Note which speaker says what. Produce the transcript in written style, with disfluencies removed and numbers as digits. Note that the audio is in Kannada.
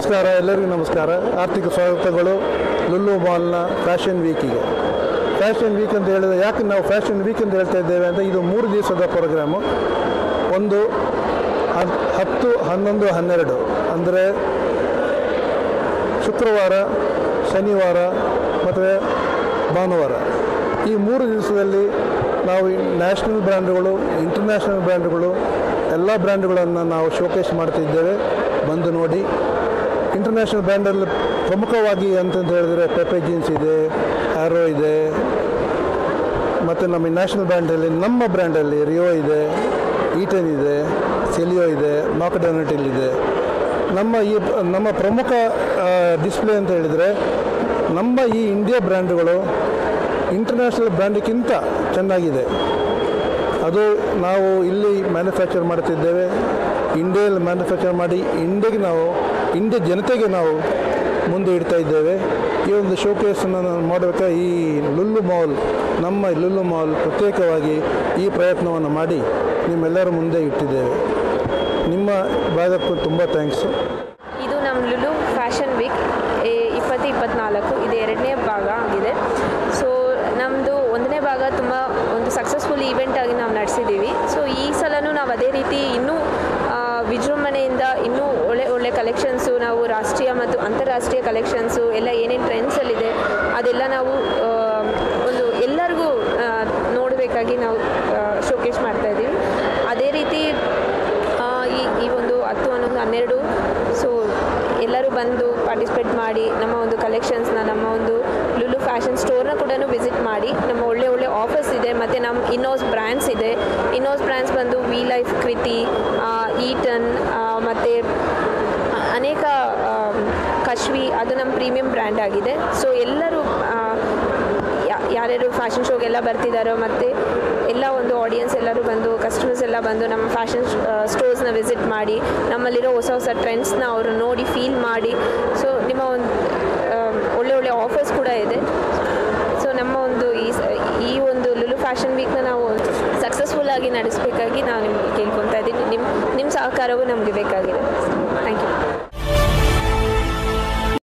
Speaker 1: ನಮಸ್ಕಾರ, ಎಲ್ಲರಿಗೂ ನಮಸ್ಕಾರ. ಆರ್ಥಿಕ ಸ್ವಾಗತಗಳು ಲುಲ್ಲು ಮಾಲ್ನ ಫ್ಯಾಷನ್ ವೀಕಿಗೆ. ಫ್ಯಾಷನ್ ವೀಕ್ ಅಂತ ಹೇಳಿದರೆ ಯಾಕೆ ನಾವು ಫ್ಯಾಷನ್ ವೀಕ್ ಅಂತ ಹೇಳ್ತಾ ಇದ್ದೇವೆ ಅಂತ, ಇದು 3 ದಿವಸದ ಪ್ರೋಗ್ರಾಮು. ಒಂದು 10, 11, 12 ಅಂದರೆ ಶುಕ್ರವಾರ, ಶನಿವಾರ ಮತ್ತು ಭಾನುವಾರ. ಈ 3 ದಿವಸದಲ್ಲಿ ನಾವು ನ್ಯಾಷನಲ್ ಬ್ರ್ಯಾಂಡ್ಗಳು, ಇಂಟರ್ನ್ಯಾಷನಲ್ ಬ್ರ್ಯಾಂಡ್ಗಳು, ಎಲ್ಲ ಬ್ರ್ಯಾಂಡ್ಗಳನ್ನು ನಾವು ಶೋಕೇಸ್ ಮಾಡ್ತಿದ್ದೇವೆ. ಬಂದು ನೋಡಿ. ಇಂಟರ್ನ್ಯಾಷನಲ್ ಬ್ರ್ಯಾಂಡಲ್ಲಿ ಪ್ರಮುಖವಾಗಿ ಅಂತಂತ ಹೇಳಿದರೆ ಪೆಪೆ ಜೀನ್ಸ್ ಇದೆ, ಆ್ಯರೋ ಇದೆ, ಮತ್ತು ನಮ್ಮ ನ್ಯಾಷನಲ್ ಬ್ರ್ಯಾಂಡಲ್ಲಿ ನಮ್ಮ ಬ್ರ್ಯಾಂಡಲ್ಲಿ ರಿಯೋ ಇದೆ, ಈಟನ್ ಇದೆ, ಸೆಲಿಯೋ ಇದೆ, ನಾಕಡರ್ನೆಟಿಲ್ ಇದೆ. ನಮ್ಮ ಪ್ರಮುಖ ಡಿಸ್ಪ್ಲೇ ಅಂತ ಹೇಳಿದರೆ ನಮ್ಮ ಈ ಇಂಡಿಯಾ ಬ್ರ್ಯಾಂಡ್ಗಳು ಇಂಟರ್ನ್ಯಾಷನಲ್ ಬ್ರ್ಯಾಂಡ್ಗಿಂತ ಚೆನ್ನಾಗಿದೆ. ಅದು ನಾವು ಇಲ್ಲಿ ಮ್ಯಾನುಫ್ಯಾಕ್ಚರ್ ಮಾಡ್ತಿದ್ದೇವೆ. ಇಂಡಿಯಲ್ಲಿ ಮ್ಯಾನುಫ್ಯಾಕ್ಚರ್ ಮಾಡಿ ಇಂಡಿಯಾ ಜನತೆಗೆ ನಾವು ಮುಂದೆ ಇಡ್ತಾ ಇದ್ದೇವೆ. ಈ ಒಂದು ಶೋಕೇಸನ್ನು ನಾನು ಮಾಡಬೇಕಾದ್ರೆ ಈ ನಮ್ಮ ಲುಲ್ಲು ಮಾಲ್ ಪ್ರತ್ಯೇಕವಾಗಿ ಈ ಪ್ರಯತ್ನವನ್ನು ಮಾಡಿ ನಿಮ್ಮೆಲ್ಲರ ಮುಂದೆ ಇಟ್ಟಿದ್ದೇವೆ. ನಿಮ್ಮ ಭಾಗಕ್ಕೂ ತುಂಬ ಥ್ಯಾಂಕ್ಸು.
Speaker 2: ಇದು ನಮ್ಮ ಲುಲು ಫ್ಯಾಷನ್ ವೀಕ್ 2024 ಇದು 2ನೇ ಭಾಗ ಆಗಿದೆ. ಸೊ ನಮ್ಮದು 1ನೇ ಭಾಗ ತುಂಬ ಒಂದು ಸಕ್ಸಸ್ಫುಲ್ ಈವೆಂಟ್ ಆಗಿ ನಾವು ನಡೆಸಿದ್ದೀವಿ. ಸೊ ಈ ಸಲನೂ ನಾವು ಅದೇ ರೀತಿ ಇನ್ನೂ ವಿಜೃಂಭಣೆಯಿಂದ ಇನ್ನೂ ಒಳ್ಳೆ ಕಲೆಕ್ಷನ್ಸು, ನಾವು ರಾಷ್ಟ್ರೀಯ ಮತ್ತು ಅಂತಾರಾಷ್ಟ್ರೀಯ ಕಲೆಕ್ಷನ್ಸು ಎಲ್ಲ ಏನೇನು ಟ್ರೆಂಡ್ಸಲ್ಲಿದೆ ಅದೆಲ್ಲ ನಾವು ಒಂದು ಎಲ್ಲರಿಗೂ ನೋಡಬೇಕಾಗಿ ನಾವು ಶೋಕೇಸ್ ಮಾಡ್ತಾಯಿದ್ದೀವಿ. ಅದೇ ರೀತಿ ಈ ಒಂದು 10, 11, 12 ಸೊ ಎಲ್ಲರೂ ಬಂದು ಪಾರ್ಟಿಸಿಪೇಟ್ ಮಾಡಿ ನಮ್ಮ ಒಂದು ಕಲೆಕ್ಷನ್ಸ್ನ, ನಮ್ಮ ಒಂದು ಲುಲು ಫ್ಯಾಷನ್ ಸ್ಟೋರ್ನ ಕೂಡ ವಿಸಿಟ್ ಮಾಡಿ. ನಮ್ಮ ಒಳ್ಳೆ ಆಫರ್ಸ್ ಇದೆ. ಮತ್ತು ನಮ್ಮ ಇನ್ನೋಸ್ ಬ್ರ್ಯಾಂಡ್ಸ್ ಇದೆ. ಇನ್ನೋಸ್ ಬ್ರ್ಯಾಂಡ್ಸ್ ಬಂದು ವಿ ಲೈಫ್, ಕೃತಿ, ಈಟನ್ ಮತ್ತು ಅನೇಕ ಕಶ್ವಿ, ಅದು ನಮ್ಮ ಪ್ರೀಮಿಯಂ ಬ್ರ್ಯಾಂಡ್ ಆಗಿದೆ. ಸೊ ಎಲ್ಲರೂ ಯಾರ್ಯಾರು ಫ್ಯಾಷನ್ ಶೋಗೆಲ್ಲ ಬರ್ತಿದ್ದಾರೋ ಮತ್ತು ಎಲ್ಲ ಒಂದು ಆಡಿಯನ್ಸ್ ಎಲ್ಲರೂ ಬಂದು, ಕಸ್ಟಮರ್ಸ್ ಎಲ್ಲ ಬಂದು ನಮ್ಮ ಫ್ಯಾಷನ್ ಸ್ಟೋರ್ಸ್ನ ವಿಸಿಟ್ ಮಾಡಿ ನಮ್ಮಲ್ಲಿರೋ ಹೊಸ ಟ್ರೆಂಡ್ಸ್ನ ಅವರು ನೋಡಿ ಫೀಲ್ ಮಾಡಿ. ಸೊ ನಿಮ್ಮ ಒಂದು ಒಳ್ಳೆ ಆಫರ್ಸ್ ಕೂಡ ಇದೆ. ಸೊ ನಮ್ಮ ಒಂದು ಈ ಒಂದು ಲುಲು ಫ್ಯಾಷನ್ ವೀಕ್ನ ನಾವು ಸಕ್ಸಸ್ಫುಲ್ಲಾಗಿ ನಡೆಸಬೇಕಾಗಿ ನಾವು ನಿಮಗೆ ಕೇಳ್ಕೊತಾ ಇದ್ದೀನಿ. ನಿಮ್ಮ ಸಹಕಾರವೂ ನಮಗೆ ಬೇಕಾಗಿದೆ. Thank you.